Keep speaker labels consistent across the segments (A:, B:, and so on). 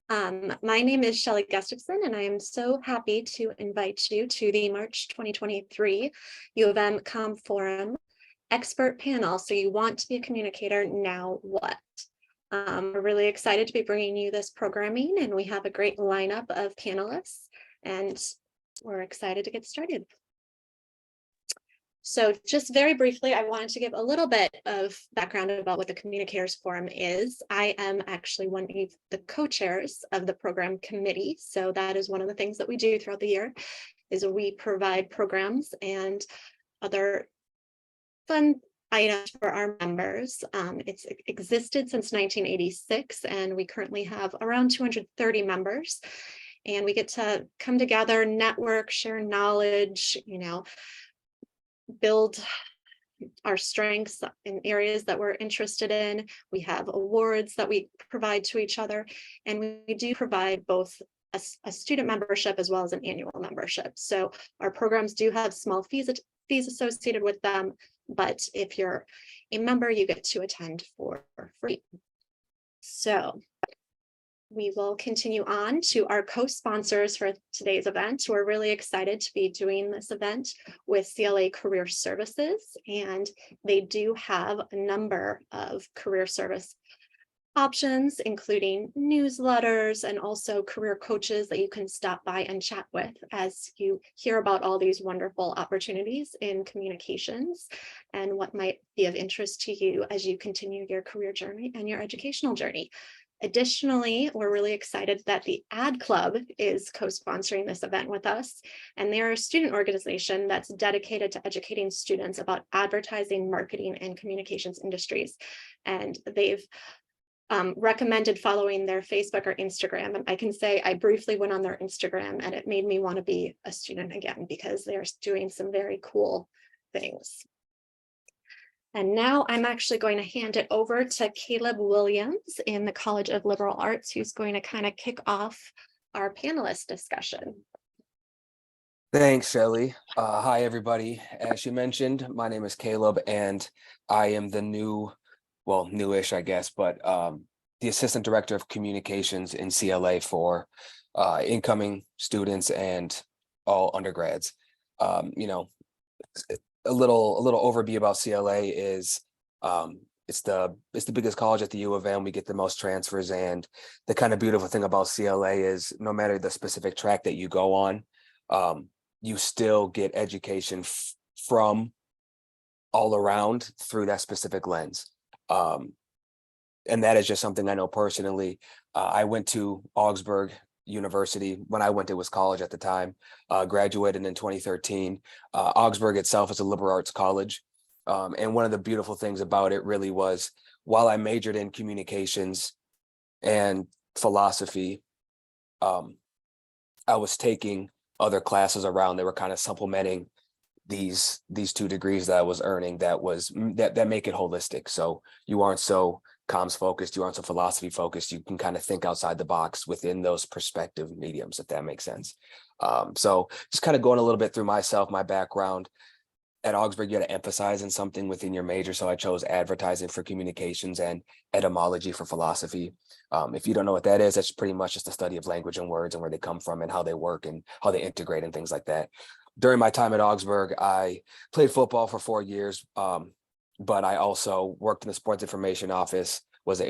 A: My name is Shelley Gustafson, and I am so happy to invite you to the March 2023 U of M Com Forum expert panel. So you want to be a communicator, now what? We're really excited to be bringing you this programming, and we have a great lineup of panelists, and we're excited to get started. So just very briefly, I wanted to give a little bit of background about what the Communicators Forum is. I am actually one of the co-chairs of the program committee. So that is one of the things that we do throughout the year, is we provide programs and other fun items for our members. It's existed since 1986, and we currently have around 230 members. And we get to come together, network, share knowledge, build our strengths in areas that we're interested in. We have awards that we provide to each other, and we do provide both a student membership as well as an annual membership. So our programs do have small fees associated with them, but if you're a member, you get to attend for free. So we will continue on to our co-sponsors for today's event. We're really excited to be doing this event with CLA Career Services, and they do have a number of career service options, including newsletters and also career coaches that you can stop by and chat with as you hear about all these wonderful opportunities in communications and what might be of interest to you as you continue your career journey and your educational journey. Additionally, we're really excited that the Ad Club is co-sponsoring this event with us, and they're a student organization that's dedicated to educating students about advertising, marketing, and communications industries. And they've recommended following their Facebook or Instagram. And I can say I briefly went on their Instagram, and it made me want to be a student again because they're doing some very cool things. And now I'm actually going to hand it over to Caleb Williams in the College of Liberal Arts, who's going to kind of kick off our panelist discussion.
B: Thanks, Shelley. Hi, everybody. As you mentioned, my name is Caleb, and I am the newish, I guess, but the Assistant Director of Communications in CLA for incoming students and all undergrads. A little overview about CLA is it's the biggest college at the U of M. We get the most transfers, and the kind of beautiful thing about CLA is no matter the specific track that you go on, you still get education from all around through that specific lens. And that is just something I know personally. I went to Augsburg University. When I went, it was college at the time, graduated in 2013. Augsburg itself is a liberal arts college. And one of the beautiful things about it really was, while I majored in communications and philosophy, I was taking other classes around that were kind of supplementing these two degrees that I was earning that make it holistic. So you aren't so comms focused, you aren't so philosophy focused, you can kind of think outside the box within those perspective mediums, if that makes sense. So just kind of going a little bit through myself, my background. At Augsburg, you had to emphasize in something within your major. So I chose advertising for communications and etymology for philosophy. If you don't know what that is, that's pretty much just the study of language and words and where they come from and how they work and how they integrate and things like that. During my time at Augsburg, I played football for 4 years, but I also worked in the sports information office, was an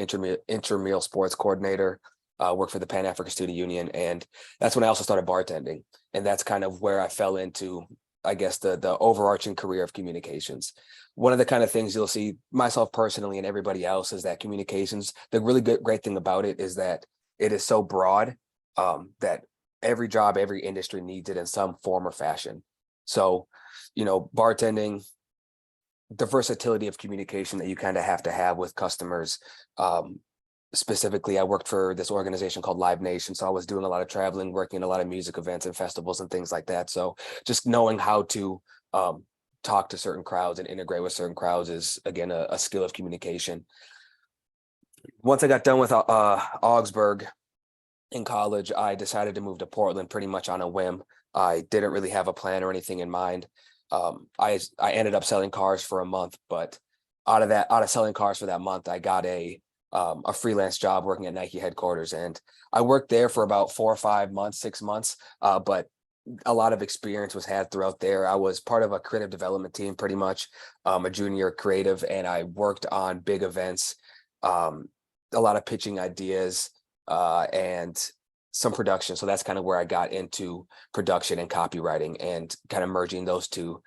B: intramural sports coordinator, worked for the Pan-African Student Union, and that's when I also started bartending. And that's kind of where I fell into, I guess, the overarching career of communications. One of the kind of things you'll see myself personally and everybody else is that communications, the really great thing about it is that it is so broad that every job, every industry needs it in some form or fashion. So, bartending, the versatility of communication that you kind of have to have with customers. Specifically, I worked for this organization called Live Nation. So I was doing a lot of traveling, working in a lot of music events and festivals and things like that. So just knowing how to talk to certain crowds and integrate with certain crowds is, again, a skill of communication. Once I got done with Augsburg in college, I decided to move to Portland pretty much on a whim. I didn't really have a plan or anything in mind. I ended up selling cars for a month, but out of selling cars for that month, I got a a freelance job working at Nike headquarters. And I worked there for about 4 or 5 months, 6 months, but a lot of experience was had throughout there. I was part of a creative development team, pretty much, a junior creative, and I worked on big events, a lot of pitching ideas, and some production. So that's kind of where I got into production and copywriting and kind of merging those two.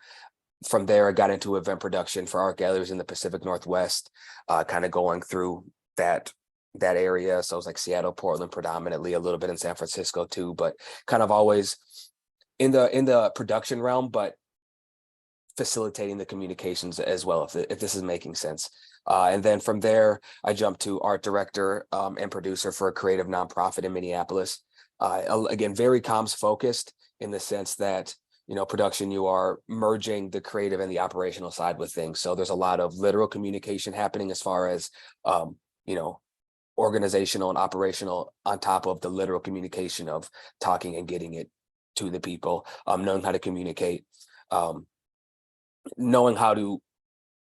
B: From there, I got into event production for art galleries in the Pacific Northwest, kind of going through that area. So it was like Seattle, Portland, predominantly, a little bit in San Francisco too, but kind of always in the production realm, but facilitating the communications as well, if this is making sense. And then from there, I jumped to art director and producer for a creative nonprofit in Minneapolis. Again, very comms focused in the sense that, you know, production, you are merging the creative and the operational side with things. So there's a lot of literal communication happening as far as, you know, organizational and operational on top of the literal communication of talking and getting it to the people, knowing how to communicate, knowing how to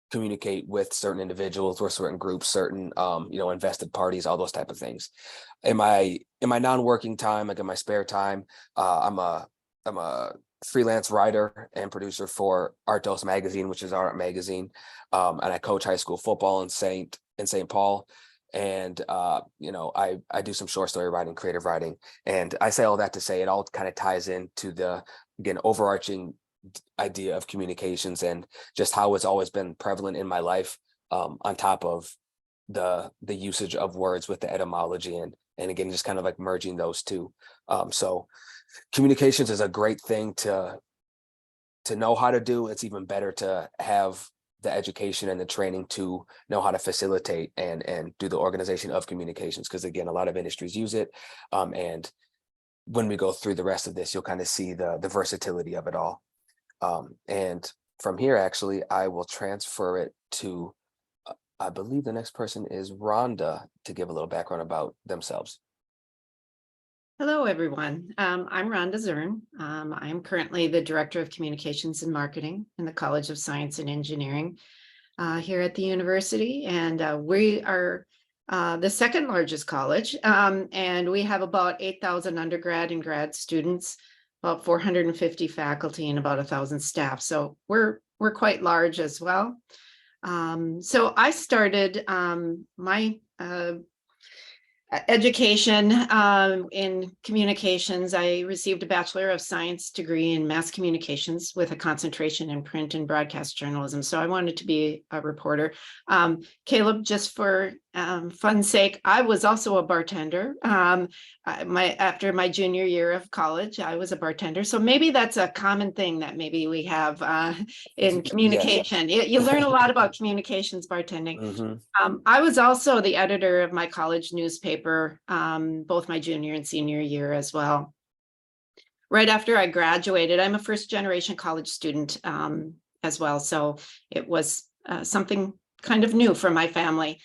B: communicate with certain individuals or certain groups, certain, you know, invested parties, all those type of things. In my non-working time, like in my spare time, I'm a freelance writer and producer for Art Dose magazine, which is our art magazine, and I coach high school football in St. Paul. And you know, I do some short story writing, creative writing, and I say all that to say it all kind of ties into the, again, overarching idea of communications and just how it's always been prevalent in my life, on top of the usage of words with the etymology, and again, just kind of like merging those two. So communications is a great thing to know how to do. It's even better to have the education and the training to know how to facilitate and do the organization of communications, because again, a lot of industries use it, and when we go through the rest of this, you'll kind of see the versatility of it all. And from here, actually, I will transfer it to, I believe the next person is Rhonda, to give a little background about themselves.
C: Hello, everyone. I'm Rhonda Zern. I'm currently the Director of Communications and Marketing in the College of Science and Engineering here at the university. And we are the second largest college, and we have about 8,000 undergrad and grad students, about 450 faculty, and about 1,000 staff. So we're quite large as well. So I started my education in communications. I received a Bachelor of Science degree in mass communications with a concentration in print and broadcast journalism. So I wanted to be a reporter. Caleb, just for fun's sake, I was also a bartender. After my junior year of college, I was a bartender. So maybe that's a common thing that maybe we have in communication. Yes. You learn a lot about communications bartending. Mm-hmm. I was also the editor of my college newspaper, both my junior and senior year as well. Right after I graduated, I'm a first generation college student as well. So it was something kind of new for my family.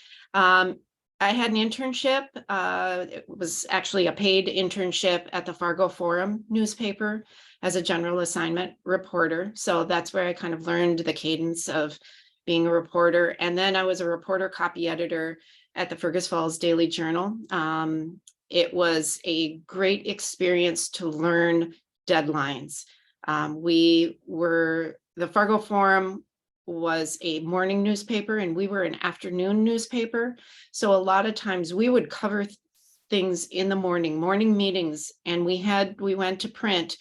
C: I had an internship. It was actually a paid internship at the Fargo Forum newspaper as a general assignment reporter. So that's where I kind of learned the cadence of being a reporter. And then I was a reporter copy editor at the Fergus Falls Daily Journal. It was a great experience to learn deadlines. The Fargo Forum was a morning newspaper and we were an afternoon newspaper. So a lot of times we would cover things in the morning meetings, and we went to print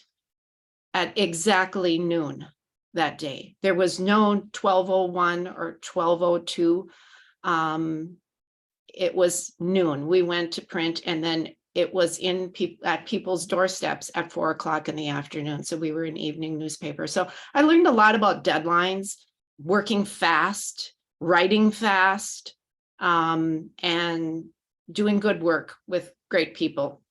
C: at exactly noon that day. There was no 12:01 or 12:02. It was noon. We went to print, and then it was at people's doorsteps at 4 o'clock in the afternoon. So we were an evening newspaper. So I learned a lot about deadlines, working fast, writing fast, and doing good work with great people.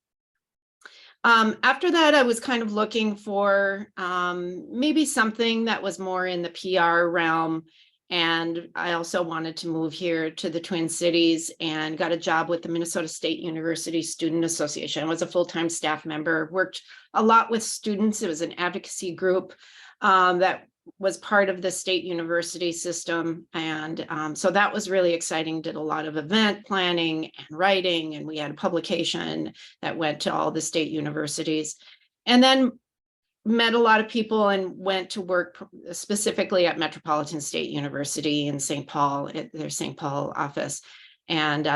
C: After that, I was kind of looking for maybe something that was more in the PR realm. And I also wanted to move here to the Twin Cities and got a job with the Minnesota State University Student Association. I was a full-time staff member, worked a lot with students. It was an advocacy group that was part of the state university system. And so that was really exciting. Did a lot of event planning and writing, and we had a publication that went to all the state universities. And then met a lot of people and went to work specifically at Metropolitan State University in St. Paul, at their St. Paul office. And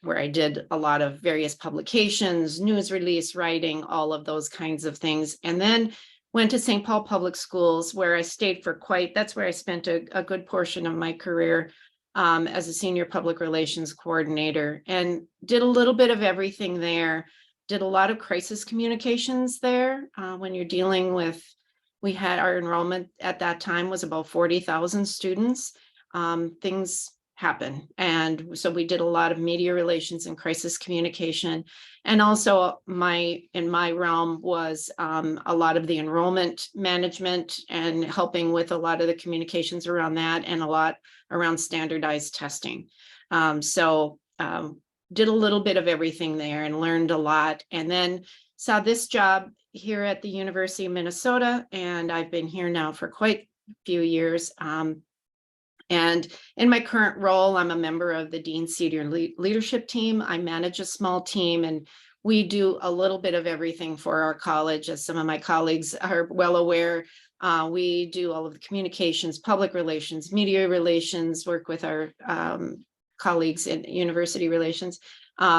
C: where I did a lot of various publications, news release writing, all of those kinds of things. And then went to St. Paul Public Schools, where I stayed for that's where I spent a good portion of my career as a senior public relations coordinator, and did a little bit of everything there. Did a lot of crisis communications there. When you're dealing with, we had our enrollment at that time was about 40,000 students. Things happen. And so we did a lot of media relations and crisis communication. And also in my realm was a lot of the enrollment management and helping with a lot of the communications around that, and a lot around standardized testing. Did a little bit of everything there and learned a lot. And then saw this job here at the University of Minnesota. And I've been here now for quite a few years. And in my current role, I'm a member of the Dean Senior Leadership Team. I manage a small team, and we do a little bit of everything for our college, as some of my colleagues are well aware. We do all of the communications, public relations, media relations, work with our colleagues in university relations,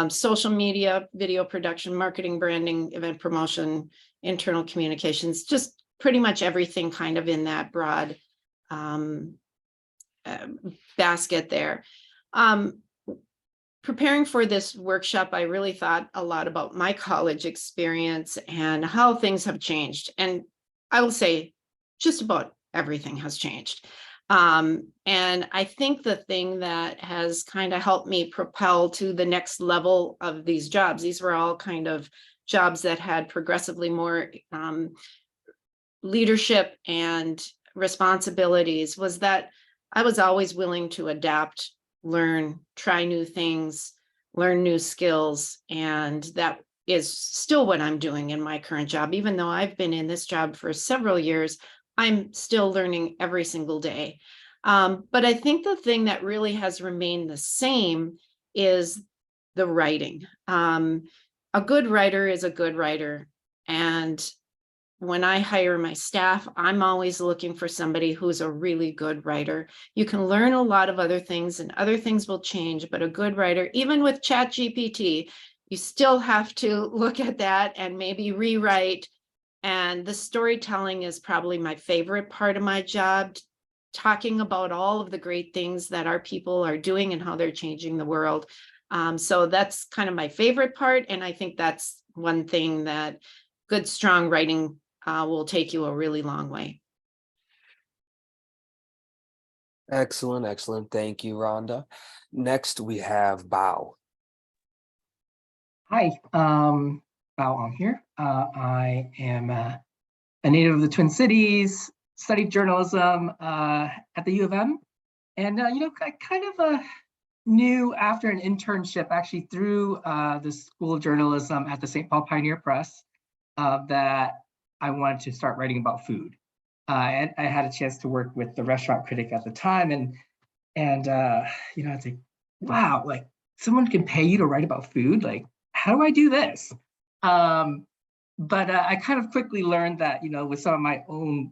C: social media, video production, marketing, branding, event promotion, internal communications, just pretty much everything kind of in that broad basket there. Preparing for this workshop, I really thought a lot about my college experience and how things have changed. And I will say just about everything has changed. And I think the thing that has kind of helped me propel to the next level of these jobs, these were all kind of jobs that had progressively more leadership and responsibilities, was that I was always willing to adapt, learn, try new things, learn new skills. And that is still what I'm doing in my current job. Even though I've been in this job for several years, I'm still learning every single day. But I think the thing that really has remained the same is the writing. A good writer is a good writer. And when I hire my staff, I'm always looking for somebody who's a really good writer. You can learn a lot of other things, and other things will change, but a good writer, even with ChatGPT, you still have to look at that and maybe rewrite. And the storytelling is probably my favorite part of my job, talking about all of the great things that our people are doing and how they're changing the world. So that's kind of my favorite part. And I think that's one thing that good, strong writing will take you a really long way.
B: Excellent, excellent. Thank you, Rhonda. Next, we have Bao.
D: Hi, Bao I'm here. I am a native of the Twin Cities, studied journalism at the U of M. And, I kind of knew after an internship, actually through the School of Journalism at the St. Paul Pioneer Press, that I wanted to start writing about food. I had a chance to work with the restaurant critic at the time, and it's like, wow, like someone can pay you to write about food. Like, how do I do this? But I kind of quickly learned that, with some of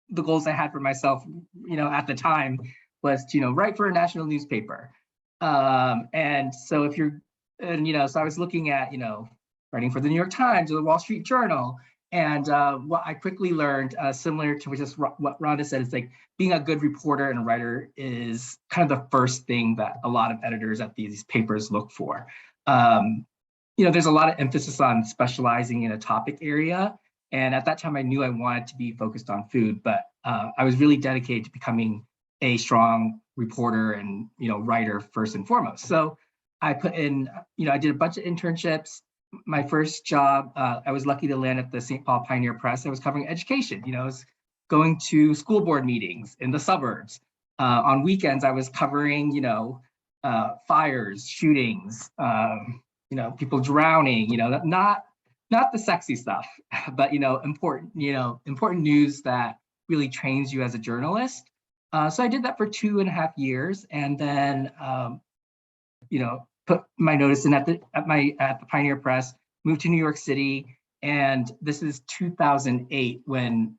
D: the goals I had for myself, at the time was to, write for a national newspaper. And so so I was looking at, writing for the New York Times or the Wall Street Journal. And what I quickly learned, similar to just what Rhonda said, is like being a good reporter and a writer is kind of the first thing that a lot of editors at these papers look for. There's a lot of emphasis on specializing in a topic area. And at that time, I knew I wanted to be focused on food, but I was really dedicated to becoming a strong reporter and, writer first and foremost. So I put in, I did a bunch of internships. My first job, I was lucky to land at the St. Paul Pioneer Press. I was covering education. I was going to school board meetings in the suburbs. On weekends, I was covering, fires, shootings, people drowning. Not the sexy stuff, but important news that really trains you as a journalist. So I did that for 2.5 years, and then put my notice in at the Pioneer Press, moved to New York City, and this is 2008 when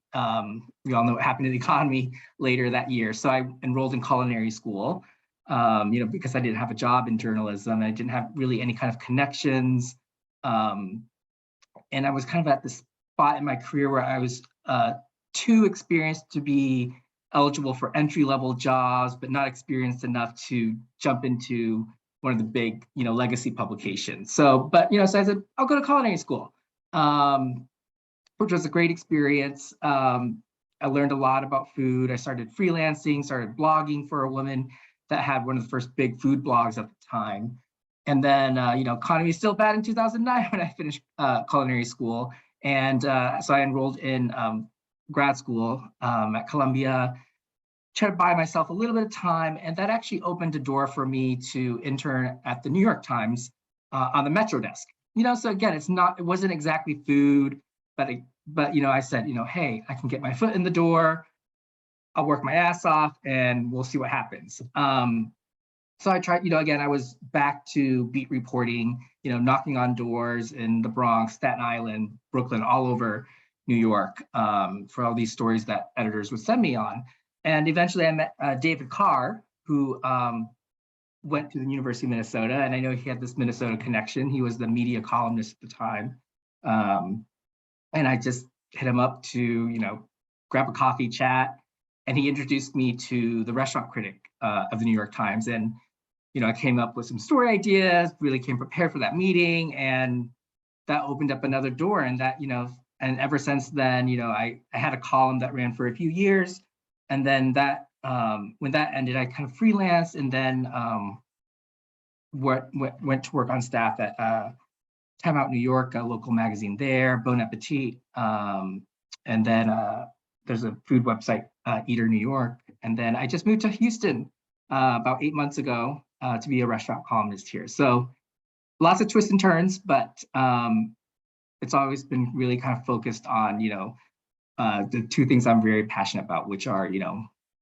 D: we all know what happened to the economy later that year. So I enrolled in culinary school, because I didn't have a job in journalism. I didn't have really any kind of connections, and I was kind of at this spot in my career where I was too experienced to be eligible for entry-level jobs, but not experienced enough to jump into one of the big, legacy publications. So I said, I'll go to culinary school, which was a great experience. I learned a lot about food. I started freelancing, started blogging for a woman that had one of the first big food blogs at the time. And then, economy was still bad in 2009 when I finished culinary school. And so I enrolled in grad school at Columbia, tried to buy myself a little bit of time, and that actually opened a door for me to intern at the New York Times on the Metro desk. So again, it wasn't exactly food, but I said, hey, I can get my foot in the door, I'll work my ass off, and we'll see what happens. So I tried, again, I was back to beat reporting, knocking on doors in the Bronx, Staten Island, Brooklyn, all over New York for all these stories that editors would send me on. And eventually I met David Carr, who went to the University of Minnesota. And I know he had this Minnesota connection. He was the media columnist at the time. And I just hit him up to, grab a coffee, chat. And he introduced me to the restaurant critic of the New York Times. And, I came up with some story ideas, really came prepared for that meeting. And that opened up another door. And that, and ever since then, I had a column that ran for a few years. And then that, when that ended, I kind of freelanced, and then went to work on staff at Time Out New York, a local magazine there, Bon Appetit. And then there's a food website, Eater New York. And then I just moved to Houston about 8 months ago to be a restaurant columnist here. So lots of twists and turns, but it's always been really kind of focused on, the two things I'm very passionate about, which are,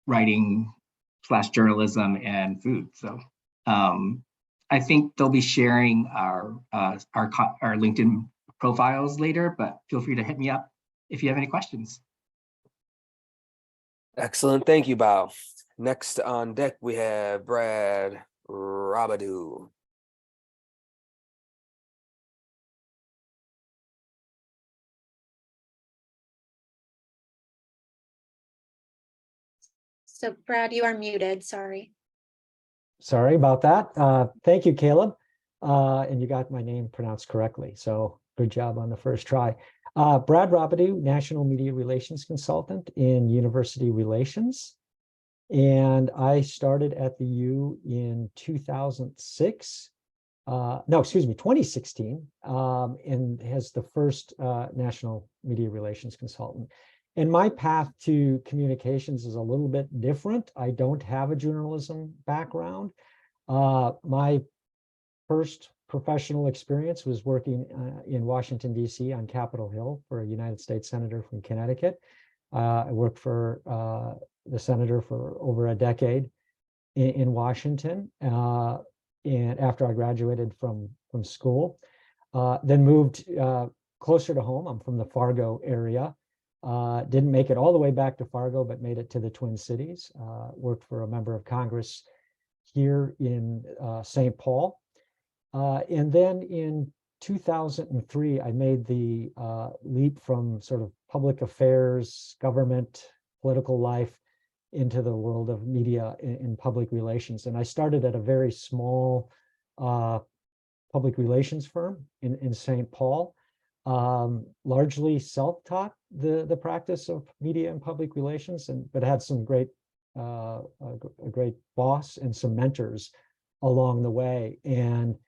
D: writing / journalism and food. So I think they'll be sharing our LinkedIn profiles later, but feel free to hit me up if you have any questions.
B: Excellent. Thank you, Bao. Next on deck, we have Brad Roberty.
A: So Brad, you are muted, sorry.
E: Sorry about that. Thank you, Caleb. And you got my name pronounced correctly. So good job on the first try. Brad Roberty, National Media Relations Consultant in University Relations. And I started at the U in 2006. 2016, and as the first National Media Relations Consultant. And my path to communications is a little bit different. I don't have a journalism background. My first professional experience was working in Washington, D.C. on Capitol Hill for a United States Senator from Connecticut. I worked for the senator for over a decade in Washington. And after I graduated from school, then moved closer to home. I'm from the Fargo area. Didn't make it all the way back to Fargo, but made it to the Twin Cities. Worked for a member of Congress here in St. Paul. And then in 2003, I made the leap from sort of public affairs, government, political life into the world of media and public relations. And I started at a very small public relations firm in St. Paul, largely self-taught the practice of media and public relations, but had some great, a great boss and some mentors along the way. And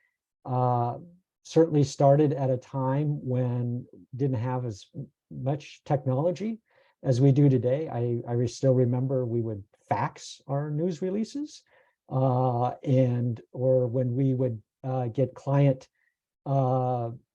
E: certainly started at a time when didn't have as much technology as we do today. I still remember we would fax our news releases, or when we would get client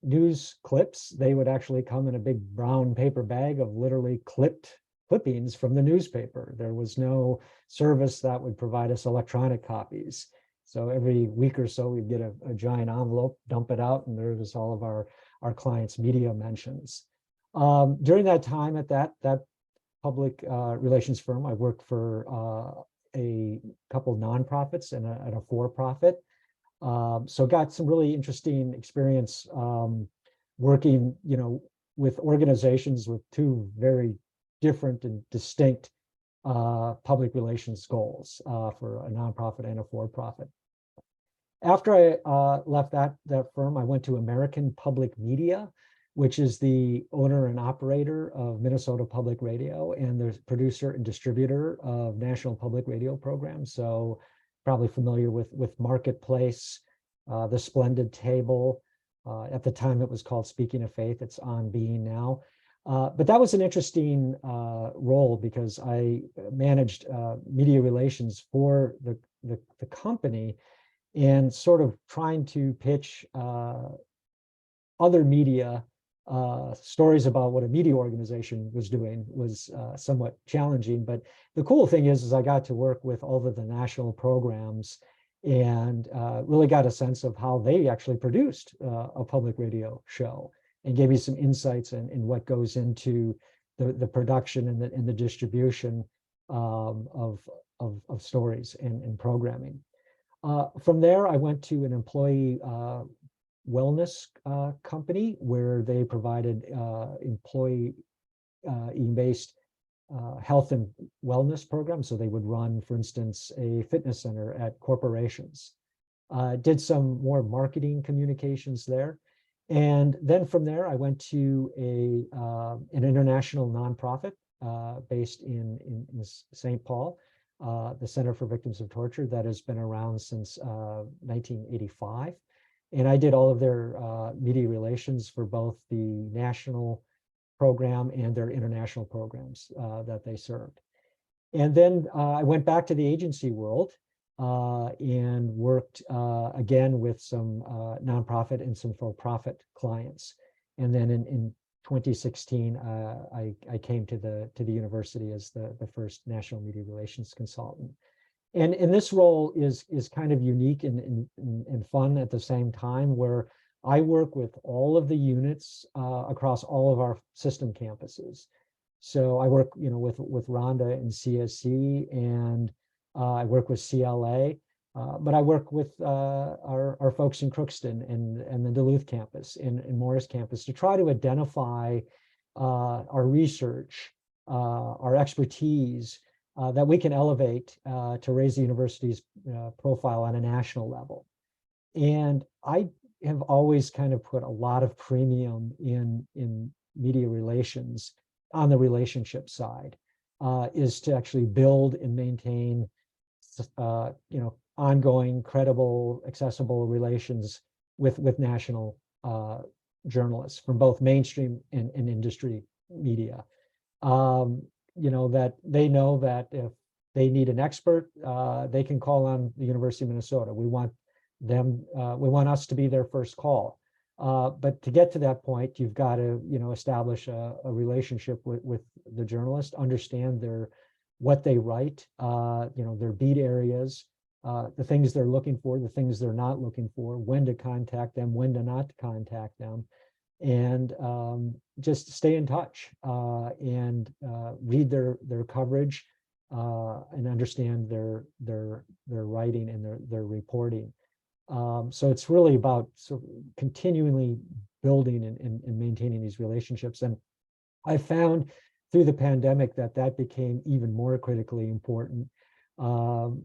E: news clips, they would actually come in a big brown paper bag of literally clipped clippings from the newspaper. There was no service that would provide us electronic copies. So every week or so, we'd get a giant envelope, dump it out, and there was all of our clients' media mentions. During that time at that public relations firm, I worked for a couple nonprofits and a for-profit. So got some really interesting experience working, with organizations with two very different and distinct public relations goals for a nonprofit and a for-profit. After I left that firm, I went to American Public Media, which is the owner and operator of Minnesota Public Radio and the producer and distributor of national public radio programs. So probably familiar with Marketplace, The Splendid Table. At the time, it was called Speaking of Faith. It's on Being now. But that was an interesting role because I managed media relations for the company and sort of trying to pitch other media stories about what a media organization was doing was somewhat challenging. But the cool thing is I got to work with all of the national programs and really got a sense of how they actually produced a public radio show and gave me some insights in what goes into the production and the distribution of stories and programming. From there, I went to an employee wellness company where they provided employee-based health and wellness programs. So they would run, for instance, a fitness center at corporations. Did some more marketing communications there. And then from there, I went to an international nonprofit based in St. Paul, the Center for Victims of Torture, that has been around since 1985. And I did all of their media relations for both the national program and their international programs that they served. And then I went back to the agency world and worked again with some nonprofit and some for-profit clients. And then in 2016, I came to the university as the first national media relations consultant. And this role is kind of unique and fun at the same time, where I work with all of the units across all of our system campuses. So I work, with Rhonda and CSC, and I work with CLA, but I work with our folks in Crookston and the Duluth campus and Morris campus to try to identify our research, our expertise that we can elevate to raise the university's profile on a national level. And I have always kind of put a lot of premium in media relations on the relationship side, is to actually build and maintain ongoing, credible, accessible relations with national journalists from both mainstream and industry media. That they know that if they need an expert, they can call on the University of Minnesota. We want us to be their first call. But to get to that point, you've got to, establish a relationship with the journalist, understand what they write, their beat areas, the things they're looking for, the things they're not looking for, when to contact them, when to not contact them, and just stay in touch and read their coverage and understand their writing and their reporting. So it's really about sort of continually building and maintaining these relationships. And I found through the pandemic that became even more critically important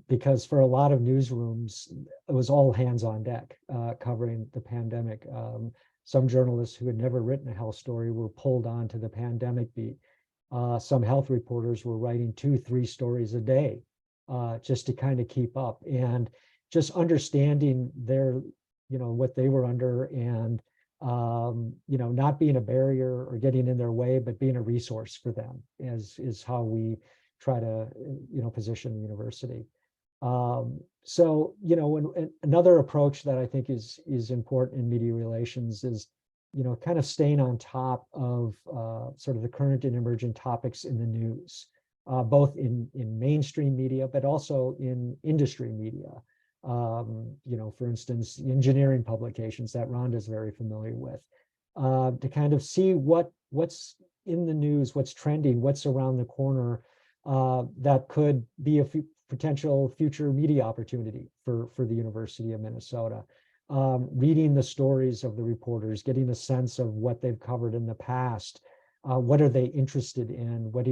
E: because for a lot of newsrooms, it was all hands on deck covering the pandemic. Some journalists who had never written a health story were pulled onto the pandemic beat. Some health reporters were writing 2-3 stories a day just to kind of keep up. And just understanding what they were under and, not being a barrier or getting in their way, but being a resource for them is how we try to, position the university. So, another approach that I think is important in media relations is kind of staying on top of sort of the current and emerging topics in the news, both in mainstream media, but also in industry media. For instance, engineering publications that Rhonda is very familiar with, to kind of see what's in the news, what's trending, what's around the corner, that could be a potential future media opportunity for the University of Minnesota. Reading the stories of the reporters, getting a sense of what they've covered in the past, what are they interested in, what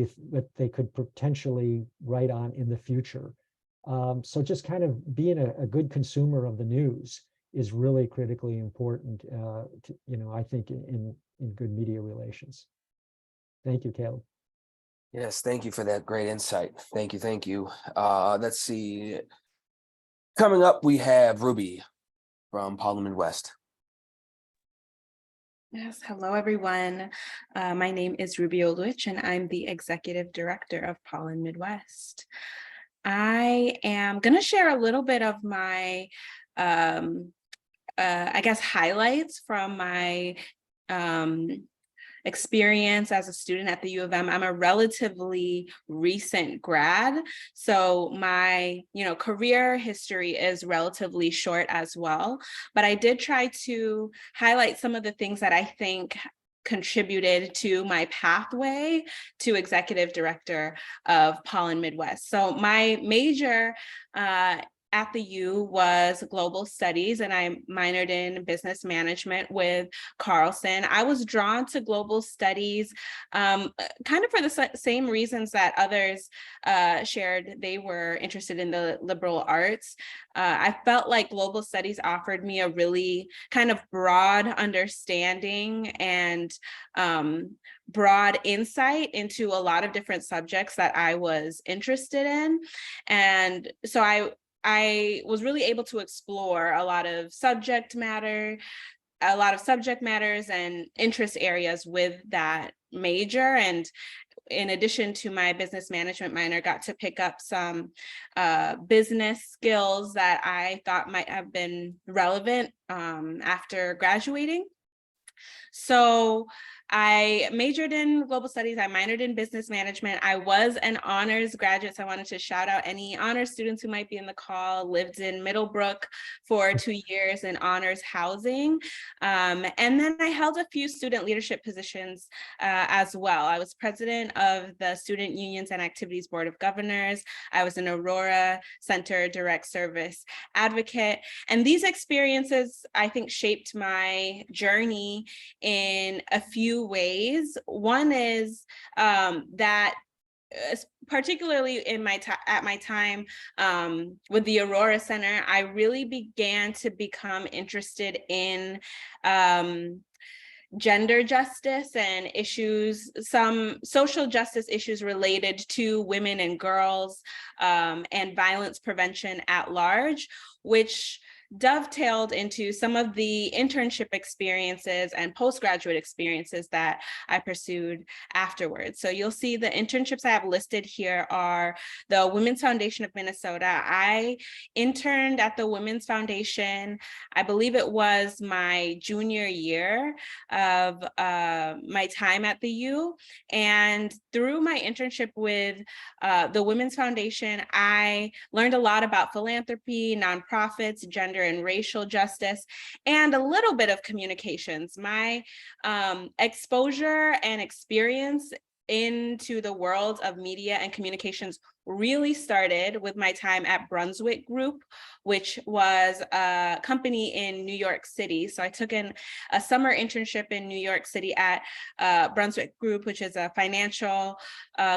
E: they could potentially write on in the future. So just kind of being a good consumer of the news is really critically important, I think in good media relations. Thank you, Caleb.
B: Yes, thank you for that great insight. Thank you, thank you. Let's see. Coming up, we have Ruby from Pollen Midwest.
F: Yes, hello everyone. My name is Ruby Oldwich and I'm the Executive Director of Pollen Midwest. I am going to share a little bit of my, I guess, highlights from my experience as a student at the U of M. I'm a relatively recent grad, so my career history is relatively short as well, but I did try to highlight some of the things that I think contributed to my pathway to executive director of Pollen Midwest. So my major at the U was global studies, and I minored in business management with Carlson. I was drawn to global studies kind of for the same reasons that others shared. They were interested in the liberal arts. I felt like global studies offered me a really kind of broad understanding and broad insight into a lot of different subjects that I was interested in. And so I was really able to explore a lot of subject matters and interest areas with that major. And in addition to my business management minor, got to pick up some business skills that I thought might have been relevant after graduating. So I majored in global studies. I minored in business management. I was an honors graduate, so I wanted to shout out any honors students who might be in the call. Lived in Middlebrook for 2 years in honors housing. And then I held a few student leadership positions as well. I was president of the Student Unions and Activities Board of Governors. I was an Aurora Center direct service advocate. And these experiences, I think, shaped my journey in a few ways. One is that particularly in at my time with the Aurora Center, I really began to become interested in gender justice and issues, some social justice issues related to women and girls and violence prevention at large, which dovetailed into some of the internship experiences and postgraduate experiences that I pursued afterwards. So you'll see the internships I have listed here are the Women's Foundation of Minnesota. I interned at the Women's Foundation, I believe it was my junior year of my time at the U. And through my internship with the Women's Foundation, I learned a lot about philanthropy, nonprofits, gender and racial justice, and a little bit of communications. My exposure and experience into the world of media and communications really started with my time at Brunswick Group, which was a company in New York City. So I took a summer internship in New York City at Brunswick Group, which is a financial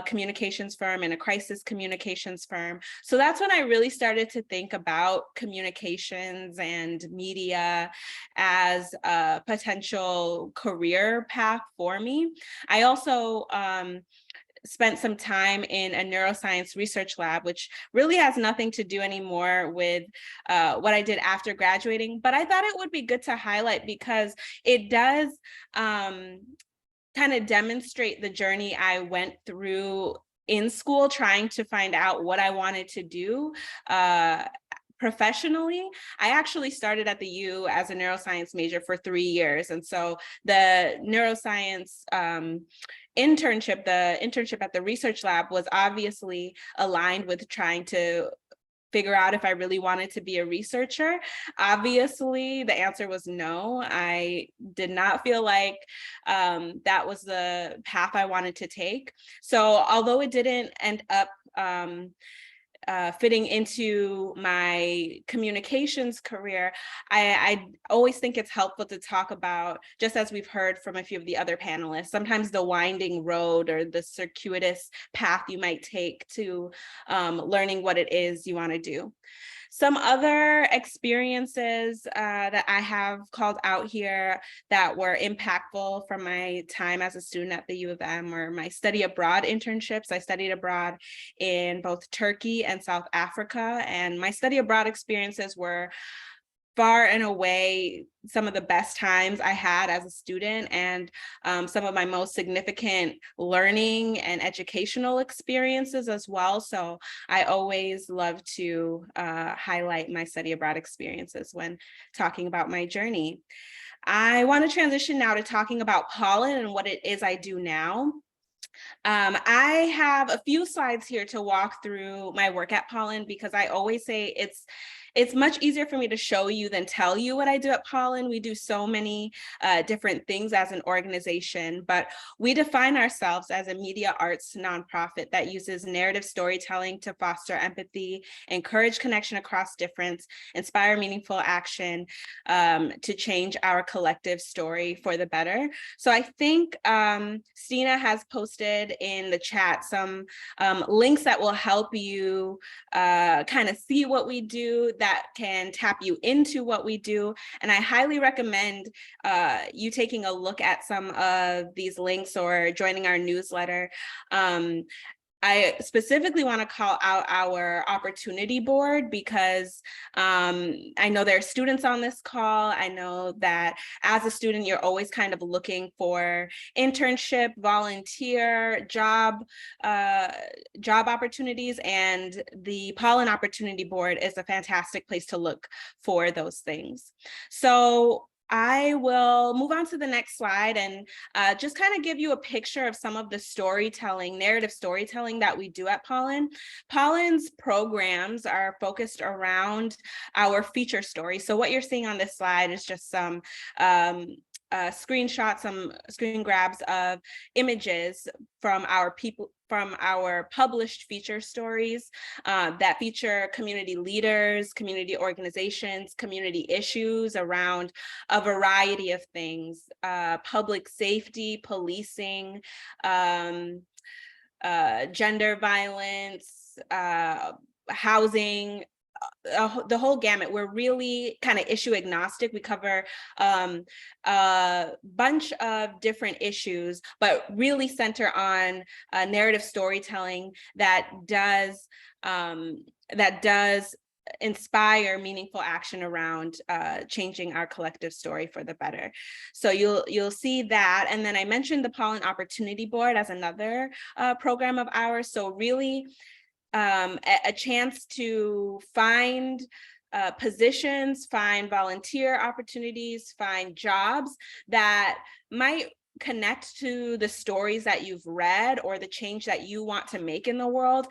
F: communications firm and a crisis communications firm. So that's when I really started to think about communications and media as a potential career path for me. I also spent some time in a neuroscience research lab, which really has nothing to do anymore with what I did after graduating, but I thought it would be good to highlight because it does kind of demonstrate the journey I went through in school, trying to find out what I wanted to do professionally, I actually started at the U as a neuroscience major for 3 years. And so the neuroscience internship, the internship at the research lab was obviously aligned with trying to figure out if I really wanted to be a researcher. Obviously, the answer was no. I did not feel like that was the path I wanted to take. So although it didn't end up fitting into my communications career, I always think it's helpful to talk about, just as we've heard from a few of the other panelists, sometimes the winding road or the circuitous path you might take to learning what it is you want to do. Some other experiences that I have called out here that were impactful from my time as a student at the U of M or my study abroad internships. I studied abroad in both Turkey and South Africa, and my study abroad experiences were far and away some of the best times I had as a student, and some of my most significant learning and educational experiences as well. So I always love to highlight my study abroad experiences when talking about my journey. I want to transition now to talking about pollen and what it is I do now. I have a few slides here to walk through my work at Pollen, because I always say it's much easier for me to show you than tell you what I do at Pollen. We do so many different things as an organization, but we define ourselves as a media arts nonprofit that uses narrative storytelling to foster empathy, encourage connection across difference, inspire meaningful action to change our collective story for the better. So I think Stina has posted in the chat some links that will help you kind of see what we do, that can tap you into what we do. And I highly recommend you taking a look at some of these links or joining our newsletter. I specifically want to call out our opportunity board, because I know there are students on this call. I know that as a student, you're always kind of looking for internship, volunteer, job opportunities, and the Pollen Opportunity Board is a fantastic place to look for those things. So I will move on to the next slide and just kind of give you a picture of some of the storytelling, narrative storytelling that we do at Pollen. Pollen's programs are focused around our feature story. So what you're seeing on this slide is just some screenshots, some screen grabs of images from our published feature stories that feature community leaders, community organizations, community issues around a variety of things, public safety, policing, gender violence, housing, the whole gamut. We're really kind of issue agnostic. We cover a bunch of different issues, but really center on narrative storytelling that does inspire meaningful action around changing our collective story for the better. So you'll see that. And then I mentioned the Pollen Opportunity Board as another program of ours. So really a chance to find positions, find volunteer opportunities, find jobs that might connect to the stories that you've read or the change that you want to make in the world.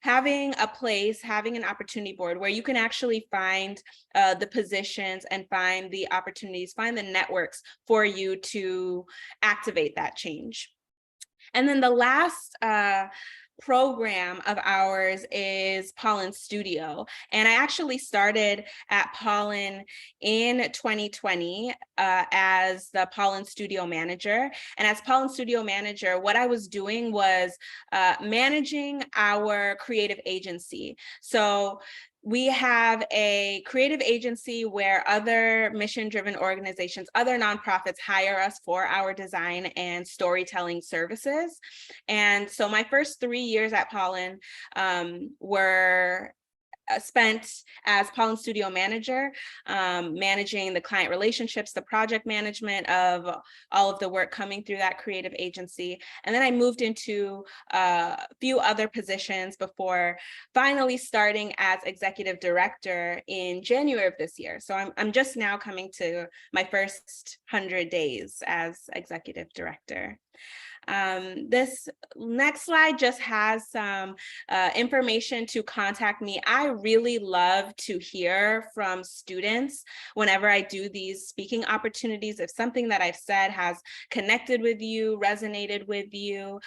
F: Having a place, having an opportunity board where you can actually find the positions and find the opportunities, find the networks for you to activate that change. And then the last program of ours is Pollen Studio. And I actually started at Pollen in 2020 as the Pollen Studio manager. And as Pollen Studio manager, what I was doing was managing our creative agency. So we have a creative agency where other mission-driven organizations, other nonprofits hire us for our design and storytelling services. And so my first 3 years at Pollen were spent as Pollen Studio manager, managing the client relationships, the project management of all of the work coming through that creative agency. And then I moved into a few other positions before finally starting as executive director in January of this year. So I'm just now coming to my first 100 days as executive director. This next slide just has some information to contact me. I really love to hear from students whenever I do these speaking opportunities. If something that I've said has connected with you, resonated with you,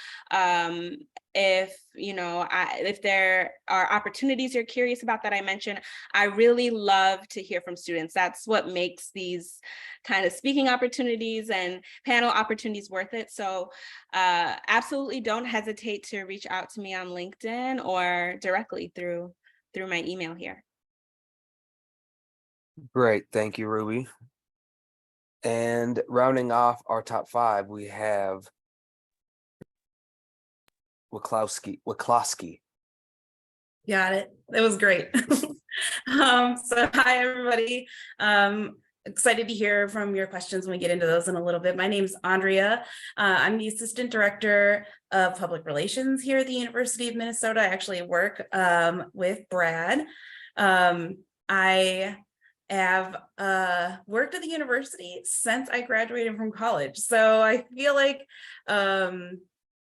F: if if there are opportunities you're curious about that I mentioned, I really love to hear from students. That's what makes these kind of speaking opportunities and panel opportunities worth it. So absolutely don't hesitate to reach out to me on LinkedIn or directly through my email here.
B: Great, thank you, Ruby. And rounding off our top 5, we have Walczewski.
G: Got it. It was great. So hi, everybody. Excited to hear from your questions when we get into those in a little bit. My name is Andrea. I'm the Assistant Director of Public Relations here at the University of Minnesota. I actually work with Brad. I have worked at the university since I graduated from college. So I feel like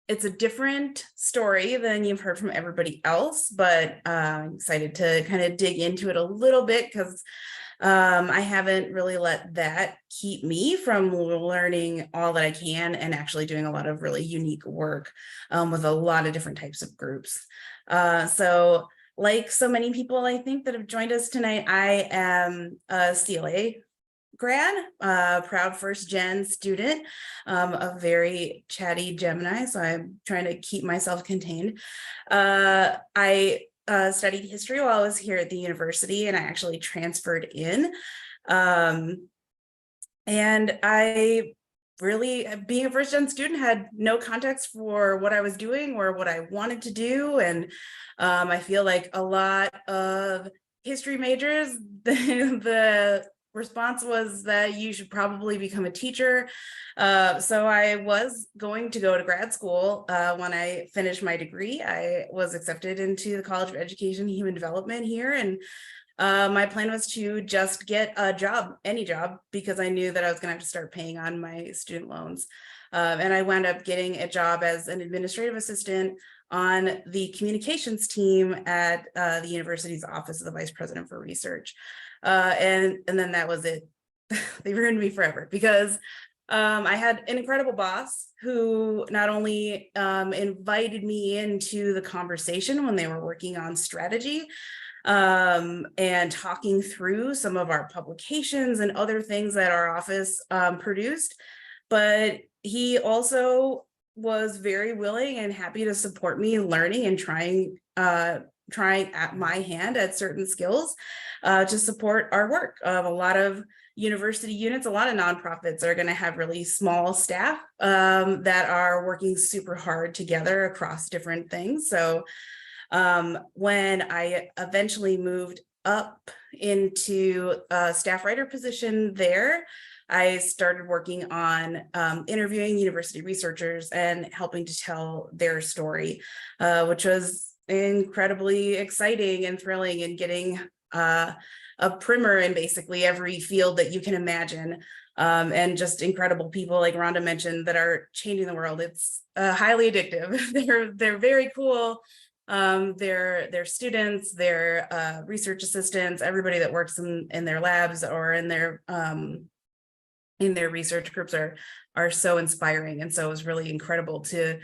G: it's a different story than you've heard from everybody else, but I'm excited to kind of dig into it a little bit because I haven't really let that keep me from learning all that I can and actually doing a lot of really unique work with a lot of different types of groups. So like so many people, I think, that have joined us tonight, I am a CLA grad, proud first gen student, a very chatty Gemini, so I'm trying to keep myself contained. I studied history while I was here at the university, and I actually transferred in. And I really, being a first gen student, had no context for what I was doing or what I wanted to do. And I feel like a lot of history majors, the response was that you should probably become a teacher. So I was going to go to grad school. When I finished my degree, I was accepted into the College of Education and Human Development here. And my plan was to just get a job, any job, because I knew that I was going to have to start paying on my student loans. And I wound up getting a job as an administrative assistant on the communications team at the university's Office of the Vice President for Research. And then that was it. They ruined me forever because I had an incredible boss who not only invited me into the conversation when they were working on strategy and talking through some of our publications and other things that our office produced, but he also was very willing and happy to support me learning and trying at my hand at certain skills to support our work. A lot of university units, a lot of nonprofits are going to have really small staff that are working super hard together across different things. So when I eventually moved up into a staff writer position there, I started working on interviewing university researchers and helping to tell their story, which was incredibly exciting and thrilling, and getting a primer in basically every field that you can imagine, and just incredible people like Rhonda mentioned that are changing the world. It's highly addictive. They're very cool. Their students, their research assistants, everybody that works in their labs or in their research groups are so inspiring. And so it was really incredible to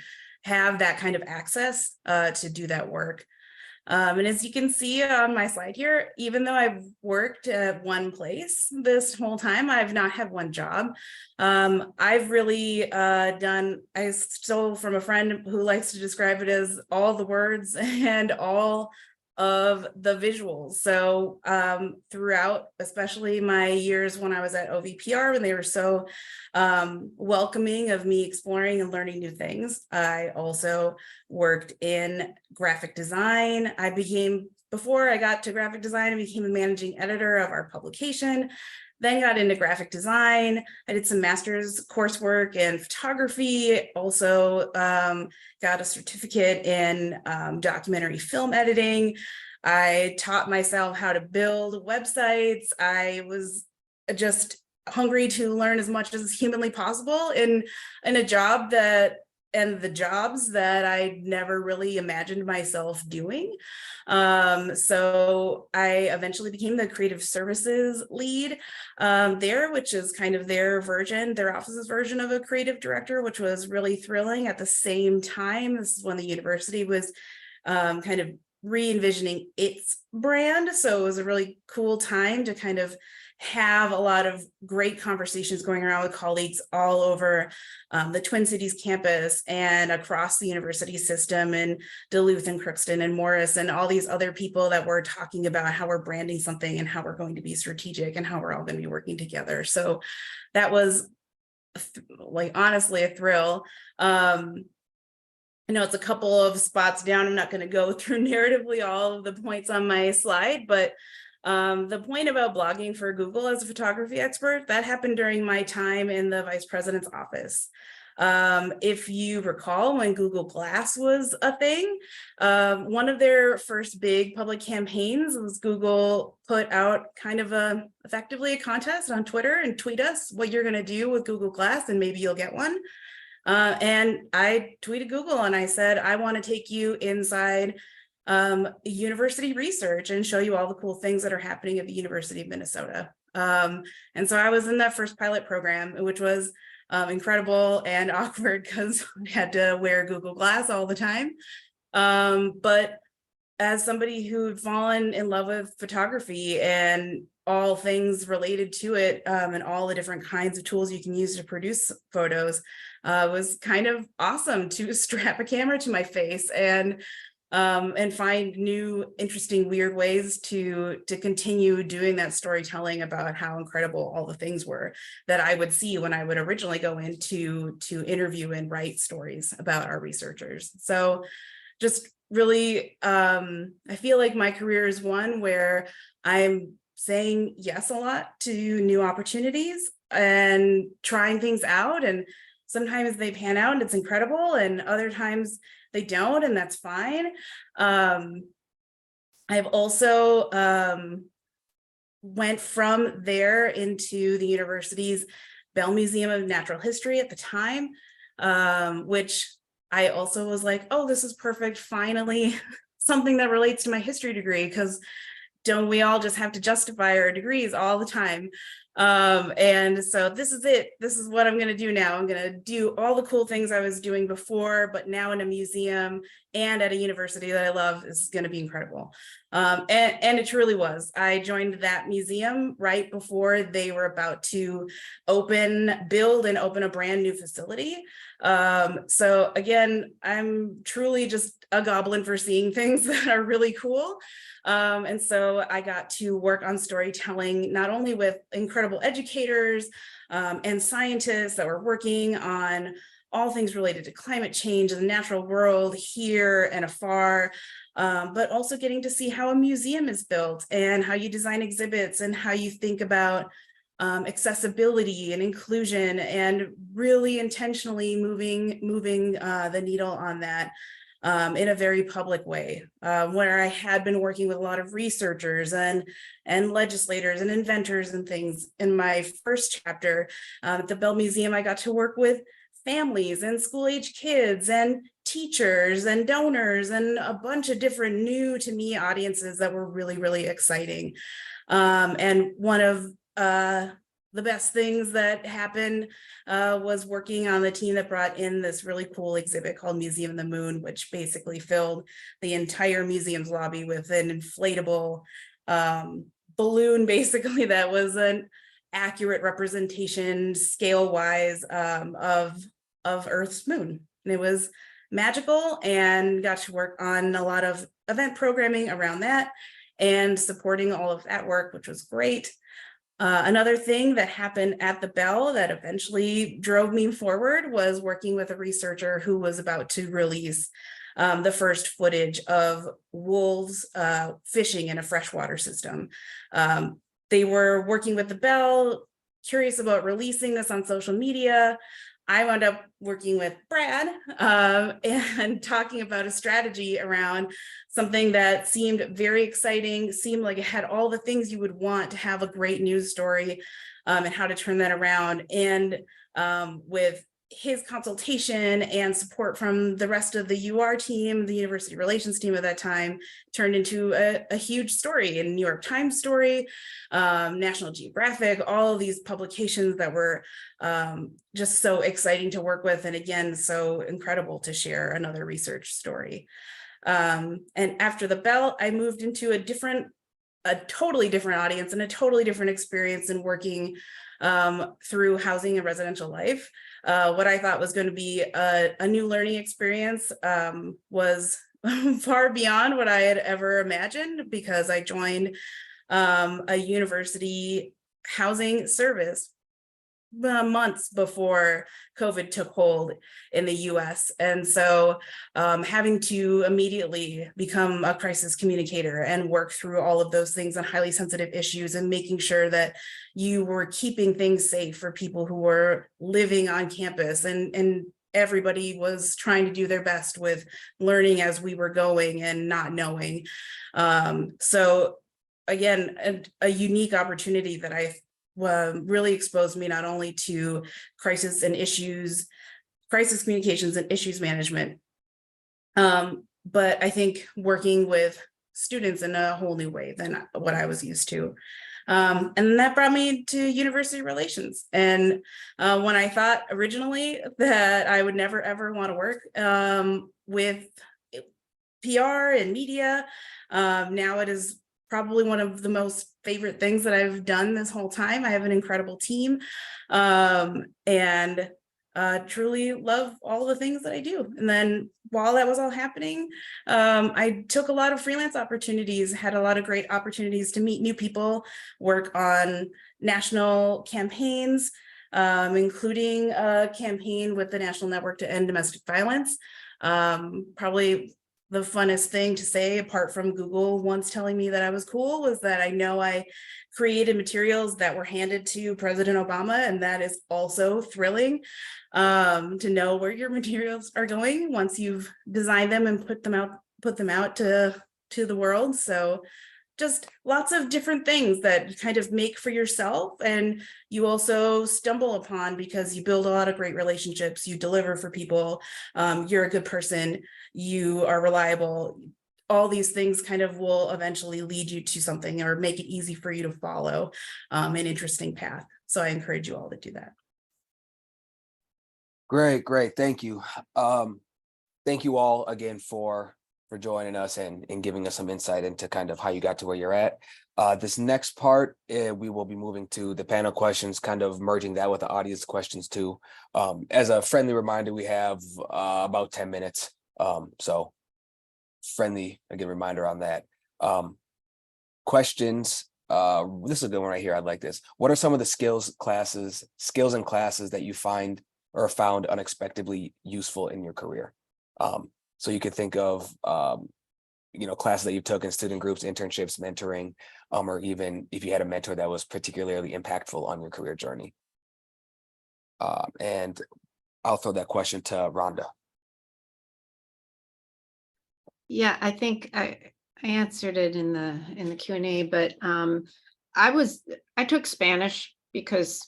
G: have that kind of access to do that work. And as you can see on my slide here, even though I've worked at one place this whole time, I've not had one job. I've really I stole from a friend who likes to describe it as all the words and all of the visuals. So throughout, especially my years when I was at OVPR, when they were so welcoming of me exploring and learning new things, I also worked in graphic design. Before I got to graphic design, I became a managing editor of our publication, then got into graphic design. I did some master's coursework in photography, also got a certificate in documentary film editing. I taught myself how to build websites. I was just hungry to learn as much as humanly possible in a job and the jobs that I never really imagined myself doing. So I eventually became the creative services lead there, which is kind of their office's version of a creative director, which was really thrilling. At the same time, this is when the university was kind of re-envisioning its brand. So it was a really cool time to kind of have a lot of great conversations going around with colleagues all over the Twin Cities campus and across the university system, and Duluth and Crookston and Morris and all these other people that were talking about how we're branding something and how we're going to be strategic and how we're all going to be working together. So that was honestly a thrill. I know it's a couple of spots down. I'm not going to go through narratively all of the points on my slide, but the point about blogging for Google as a photography expert, that happened during my time in the vice president's office. If you recall, when Google Glass was a thing, one of their first big public campaigns was Google put out kind of effectively a contest on Twitter and tweet us what you're going to do with Google Glass and maybe you'll get one. And I tweeted Google and I said, I want to take you inside university research and show you all the cool things that are happening at the University of Minnesota. And so I was in that first pilot program, which was incredible and awkward because I had to wear Google Glass all the time. But as somebody who'd fallen in love with photography and all things related to it, and all the different kinds of tools you can use to produce photos, was kind of awesome to strap a camera to my face and find new, interesting, weird ways to continue doing that storytelling about how incredible all the things were that I would see when I would originally go in to interview and write stories about our researchers. So just really, I feel like my career is one where I'm saying yes a lot to new opportunities and trying things out, and sometimes they pan out and it's incredible, and other times they don't, and that's fine. I've also went from there into the university's Bell Museum of Natural History at the time, which I also was like, oh, this is perfect. Finally, something that relates to my history degree, because don't we all just have to justify our degrees all the time? And so this is it. This is what I'm going to do now. I'm going to do all the cool things I was doing before, but now in a museum and at a university that I love. Is going to be incredible. And it truly was. I joined that museum right before they were about to build and open a brand new facility. So again, I'm truly just a goblin for seeing things that are really cool. And so I got to work on storytelling, not only with incredible educators and scientists that were working on all things related to climate change and the natural world here and afar, but also getting to see how a museum is built and how you design exhibits and how you think about accessibility and inclusion, and really intentionally moving the needle on that. In a very public way, where I had been working with a lot of researchers and legislators and inventors and things. In my first chapter at the Bell Museum, I got to work with families and school-age kids and teachers and donors and a bunch of different new to me audiences that were really, really exciting. And one of the best things that happened was working on the team that brought in this really cool exhibit called Museum of the Moon, which basically filled the entire museum's lobby with an inflatable balloon, basically, that was an accurate representation scale-wise of Earth's moon. And it was magical, and got to work on a lot of event programming around that and supporting all of that work, which was great. Another thing that happened at the Bell that eventually drove me forward was working with a researcher who was about to release the first footage of wolves fishing in a freshwater system. They were working with the Bell, curious about releasing this on social media. I wound up working with Brad and talking about a strategy around something that seemed very exciting, seemed like it had all the things you would want to have a great news story, and how to turn that around. And with his consultation and support from the rest of the UR team, the university relations team at that time, turned into a huge story, a New York Times story, National Geographic, all of these publications that were just so exciting to work with. And again, so incredible to share another research story. And after the Bell, I moved into a totally different audience and a totally different experience in working through housing and residential life. What I thought was going to be a new learning experience was far beyond what I had ever imagined, because I joined a university housing service months before COVID took hold in the US. And so having to immediately become a crisis communicator and work through all of those things on highly sensitive issues and making sure that you were keeping things safe for people who were living on campus, and everybody was trying to do their best with learning as we were going and not knowing. So again, a unique opportunity that I really exposed me not only to crisis communications and issues management, but I think working with students in a whole new way than what I was used to. And that brought me to university relations. And when I thought originally that I would never, ever want to work with PR and media, now it is probably one of the most favorite things that I've done this whole time. I have an incredible team, and truly love all the things that I do. And then while that was all happening, I took a lot of freelance opportunities, had a lot of great opportunities to meet new people, work on national campaigns, including a campaign with the National Network to End Domestic Violence. Probably the funnest thing to say, apart from Google once telling me that I was cool, was that I know I created materials that were handed to President Obama, and that is also thrilling to know where your materials are going once you've designed them and put them out to the world. So just lots of different things that kind of make for yourself, and you also stumble upon because you build a lot of great relationships, you deliver for people, you're a good person, you are reliable. All these things kind of will eventually lead you to something or make it easy for you to follow an interesting path. So I encourage you all to do that.
B: Great. Thank you. Thank you all again for joining us and giving us some insight into kind of how you got to where you're at. This next part, we will be moving to the panel questions, kind of merging that with the audience questions too. As a friendly reminder, we have about 10 minutes. So friendly, again, reminder on that. Questions. This is a good one right here. I like this. What are some of the skills and classes that you find or found unexpectedly useful in your career? So you could think of, classes that you took in student groups, internships, mentoring, or even if you had a mentor that was particularly impactful on your career journey. And I'll throw that question to Rhonda.
C: Yeah, I think I answered it in the Q&A, but I took Spanish because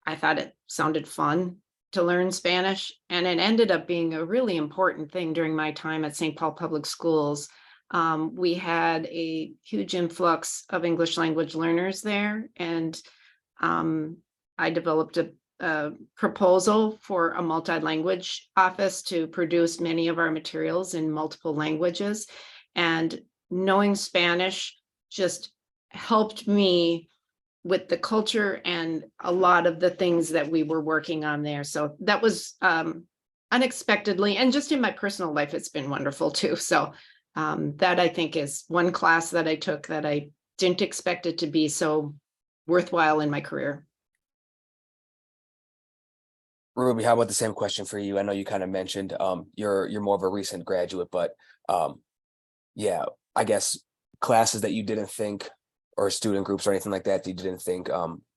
C: I thought it sounded fun to learn Spanish, and it ended up being a really important thing during my time at St. Paul Public Schools. We had a huge influx of English language learners there, and I developed a proposal for a multi-language office to produce many of our materials in multiple languages, and knowing Spanish just helped me with the culture and a lot of the things that we were working on there. So that was unexpectedly, and just in my personal life, it's been wonderful too. So that I think is one class that I took that I didn't expect it to be so worthwhile in my career.
B: Ruby, how about the same question for you? I know you kind of mentioned you're more of a recent graduate, but yeah, I guess classes that you didn't think, or student groups or anything like that you didn't think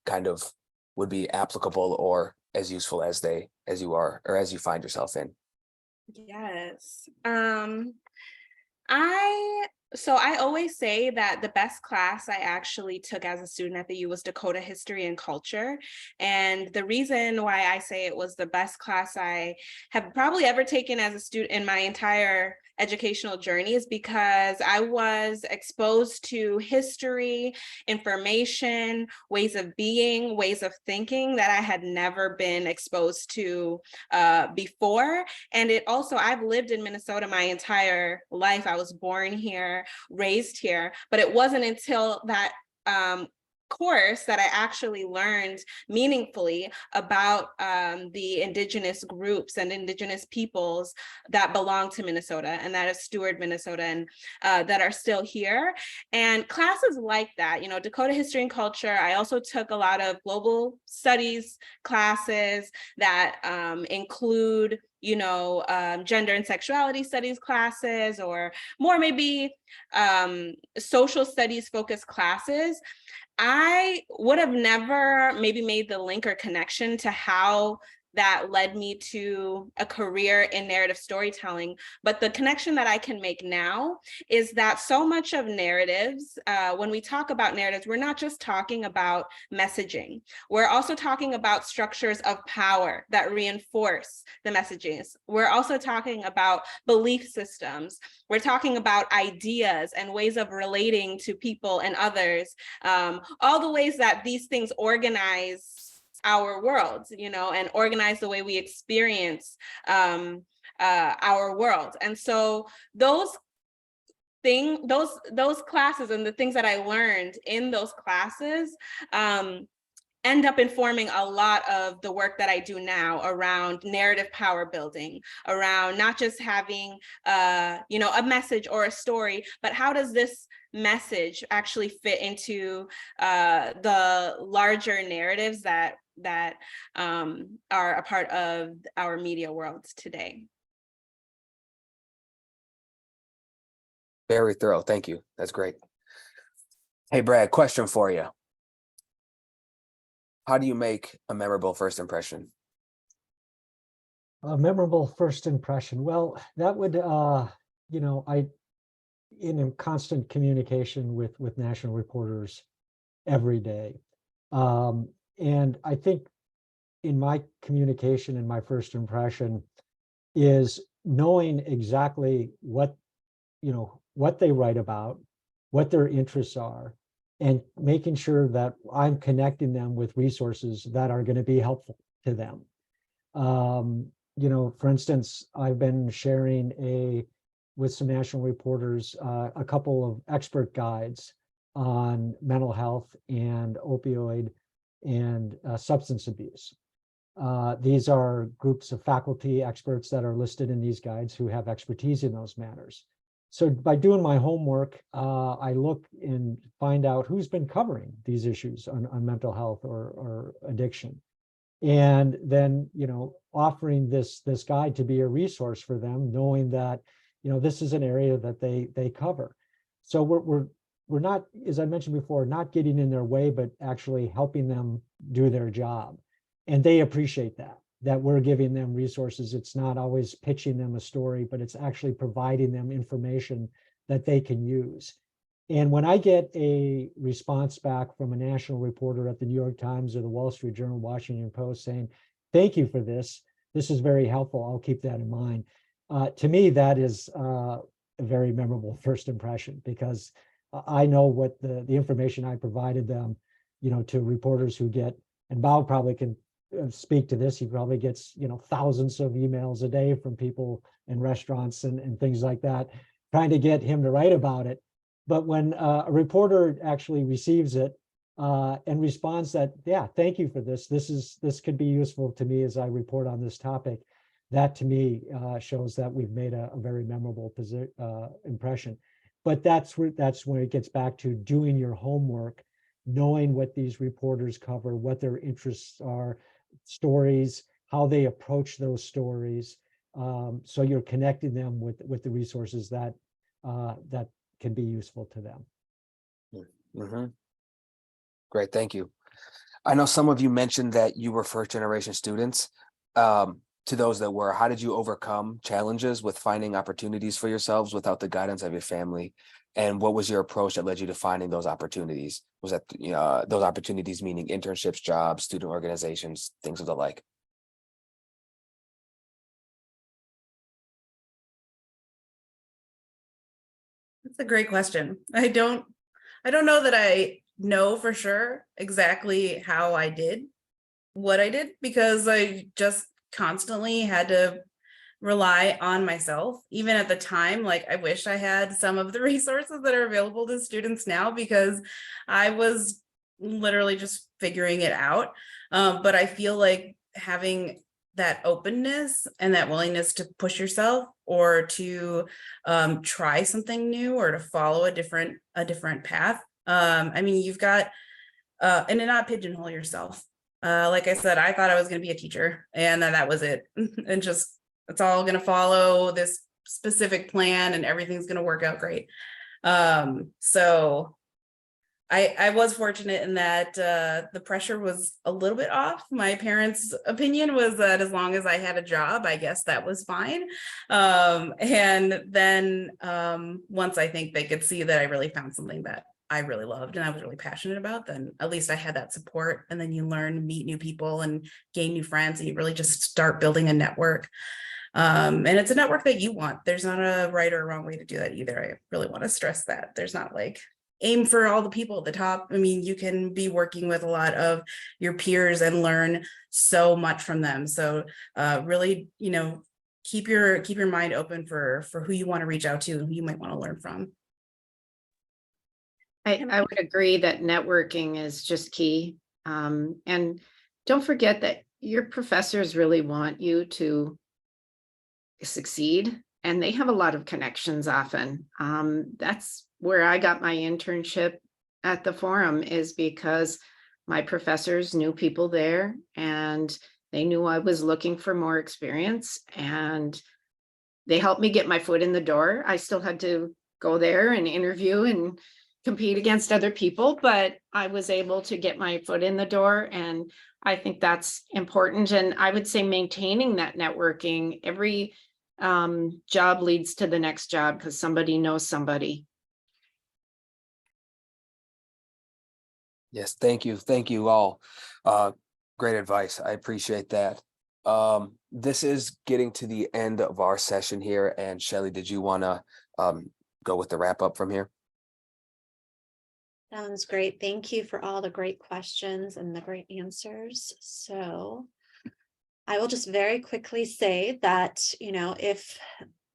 B: kind of would be applicable or as useful as you are or as you find yourself in.
F: Yes. I always say that the best class I actually took as a student at the U was Dakota History and Culture. And the reason why I say it was the best class I have probably ever taken as a student in my entire educational journey is because I was exposed to history, information, ways of being, ways of thinking that I had never been exposed to before. And it also, I've lived in Minnesota my entire life. I was born here, raised here, but it wasn't until that course that I actually learned meaningfully about the indigenous groups and indigenous peoples that belong to Minnesota and that have steward Minnesota and that are still here. And classes like that, you know, Dakota History and Culture, I also took a lot of global studies classes that include, you know, gender and sexuality studies classes, or more maybe social studies focused classes. I would have never maybe made the link or connection to how that led me to a career in narrative storytelling. But the connection that I can make now is that so much of narratives, when we talk about narratives, we're not just talking about messaging. We're also talking about structures of power that reinforce the messages. We're also talking about belief systems. We're talking about ideas and ways of relating to people and others, all the ways that these things organize our world, you know, and organize the way we experience our world. And so those classes and the things that I learned in those classes end up informing a lot of the work that I do now around narrative power building, around not just having you know, a message or a story, but how does this message actually fit into the larger narratives that are a part of our media world today.
B: Very thorough. Thank you. That's great. Hey, Brad, question for you. How do you make a memorable first impression?
E: A memorable first impression. Well, that would, you know, in constant communication with national reporters every day. And I think in my communication and my first impression is knowing exactly what, you know, what they write about, what their interests are, and making sure that I'm connecting them with resources that are going to be helpful to them. You know, for instance, I've been sharing with some national reporters a couple of expert guides on mental health and opioid and substance abuse. These are groups of faculty experts that are listed in these guides who have expertise in those matters. So by doing my homework, I look and find out who's been covering these issues on mental health or addiction. And then, you know, offering this guide to be a resource for them, knowing that, you know, this is an area that they cover. So we're not, as I mentioned before, not getting in their way, but actually helping them do their job. And they appreciate that we're giving them resources. It's not always pitching them a story, but it's actually providing them information that they can use. And when I get a response back from a national reporter at the New York Times or the Wall Street Journal, Washington Post saying, thank you for this. This is very helpful. I'll keep that in mind. To me, that is a very memorable first impression, because I know what the information I provided them, you know, to reporters who get, and Bao probably can speak to this. He probably gets, you know, thousands of emails a day from people in restaurants and things like that, trying to get him to write about it. But when a reporter actually receives it and responds that, yeah, thank you for this. This could be useful to me as I report on this topic. that to me shows that we've made a very memorable impression. But that's when it gets back to doing your homework, knowing what these reporters cover, what their interests are, stories, how they approach those stories. So you're connecting them with the resources that that can be useful to them.
B: Mm-hmm. Great, thank you. I know some of you mentioned that you were first generation students. To those that were, how did you overcome challenges with finding opportunities for yourselves without the guidance of your family? And what was your approach that led you to finding those opportunities? Was that those opportunities meaning internships, jobs, student organizations, things of the like?
G: That's a great question. I don't know that I know for sure exactly how I did what I did, because I just constantly had to rely on myself. Even at the time, like, I wish I had some of the resources that are available to students now, because I was literally just figuring it out. But I feel like having that openness and that willingness to push yourself, or to try something new, or to follow a different path. I mean, you've got and to not pigeonhole yourself. Like I said, I thought I was going to be a teacher, and then that was it. And just, it's all going to follow this specific plan and everything's going to work out great. So I was fortunate in that the pressure was a little bit off. My parents' opinion was that as long as I had a job, I guess that was fine. And then once I think they could see that I really found something that I really loved and I was really passionate about, then at least I had that support. And then you learn, meet new people and gain new friends, and you really just start building a network. And it's a network that you want. There's not a right or wrong way to do that either. I really want to stress that. There's not like aim for all the people at the top. I mean, you can be working with a lot of your peers and learn so much from them. So really, keep your mind open for who you want to reach out to and who you might want to learn from.
C: I would agree that networking is just key. And don't forget that your professors really want you to succeed, and they have a lot of connections often. That's where I got my internship at the forum, is because my professors knew people there and they knew I was looking for more experience, and they helped me get my foot in the door. I still had to go there and interview and compete against other people, but I was able to get my foot in the door, and I think that's important. And I would say maintaining that networking, every job leads to the next job because somebody knows somebody.
B: Yes, thank you. Thank you all. Great advice. I appreciate that. This is getting to the end of our session here. And Shelley, did you want to go with the wrap up from here?
A: Sounds great. Thank you for all the great questions and the great answers. So I will just very quickly say that, if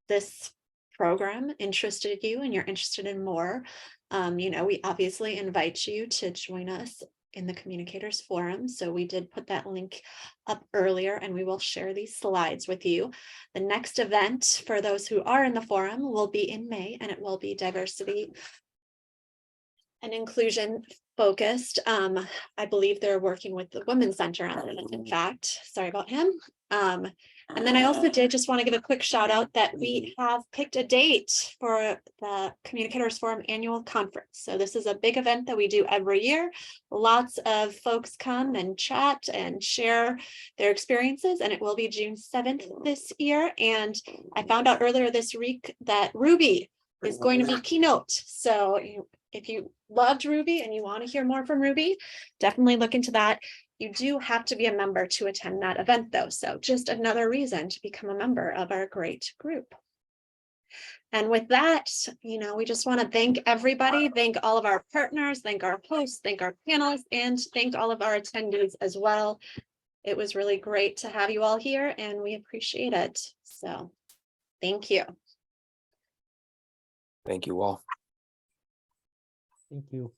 A: this program interested you and you're interested in more, we obviously invite you to join us in the Communicators Forum. So we did put that link up earlier, and we will share these slides with you. The next event for those who are in the forum will be in May, and it will be diversity and inclusion focused. I believe they're working with the Women's Center on it, in fact. Sorry about him. And then I also did just want to give a quick shout out that we have picked a date for the Communicators Forum annual conference. So this is a big event that we do every year. Lots of folks come and chat and share their experiences, and it will be June 7th this year. And I found out earlier this week that Ruby is going to be keynote. So if you loved Ruby and you want to hear more from Ruby, definitely look into that. You do have to be a member to attend that event though. So just another reason to become a member of our great group. And with that, we just want to thank everybody, thank all of our partners, thank our hosts, thank our panelists, and thank all of our attendees as well. It was really great to have you all here, and we appreciate it. So thank you.
B: Thank you all.
E: Thank you.